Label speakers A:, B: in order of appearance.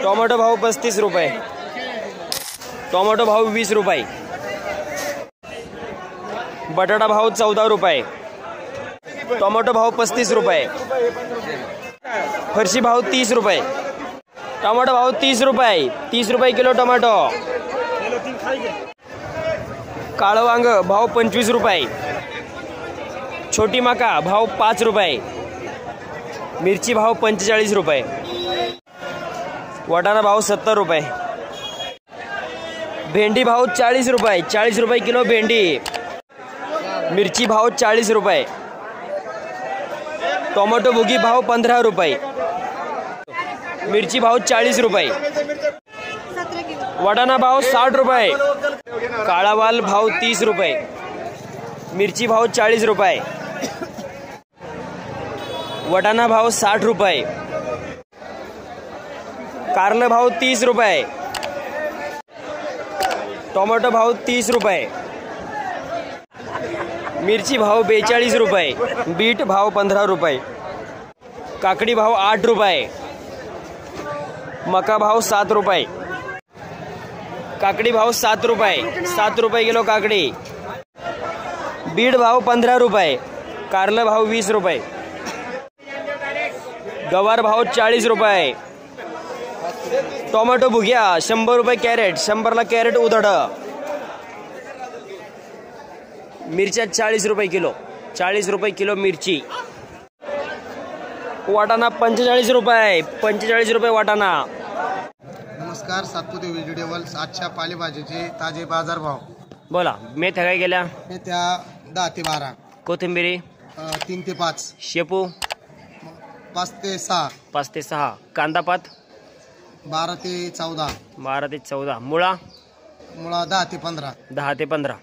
A: Tomato भाव 35 रुपये, tomato भाव 20 रुपये, बटाटा भाव 14 रुपये, टोमॅटो भाव 35 रुपये, फरशी भाव 30 रुपये, टोमॅटो भाव 30 रुपये, 30 रुपये किलो टोमॅटो, काळं वांग भाव 25 रुपये, छोटी मका भाव 5 रुपये, मिरची भाव 45 रुपये, वाटाणा भाव 70 रुपये, भेंडी भाव 40 रुपये, 40 रुपये किलो भेंडी, मिरची भाव 40 रुपये, टोमॅटो भुगी भाव 15 रुपये, मिरची भाव 40 रुपये, वाटाणा भाव 60 रुपये, काळा वाल भाव 30 रुपये, मिरची भाव 40 रुपये, वाटाणा भाव 60 रुपये, कारलं भाव 30 रुपये, टोमॅटो भाव 30 रुपये, मिरची भाव 42 रुपये, बीट भाव 15 रुपये, काकडी भाव 8 रुपये, मका भाव 7 रुपये, काकडी भाव 7 रुपये, 7 रुपये किलो काकडी, बीट भाव 15 रुपये, कारलं भाव 20 रुपये, गवार भाव 40 रुपये, टोमॅटो भुग्या 100 रुपये कॅरेट, 100ला कॅरेट उधड, मिरच्या 40 रुपये किलो, 40 रुपये किलो मिरची, वाटाणा 45 रुपये, 45 रुपये वाटाणा।
B: नमस्कार, सातपुते व्हेजिटेबल्स आजच्या पालेभाजीचे ताजे बाजारभाव।
A: बोला, मेथ्या काय गेल्या?
B: मेथ्या 10 ते 12,
A: कोथिंबिरी
B: 3 ते 5,
A: शेपू
B: 5 ते 6,
A: 5 ते 6, कांदापात
B: 12 ते 14,
A: 12 ते 14, मुळा
B: 10 ते 15,
A: 10 ते 15।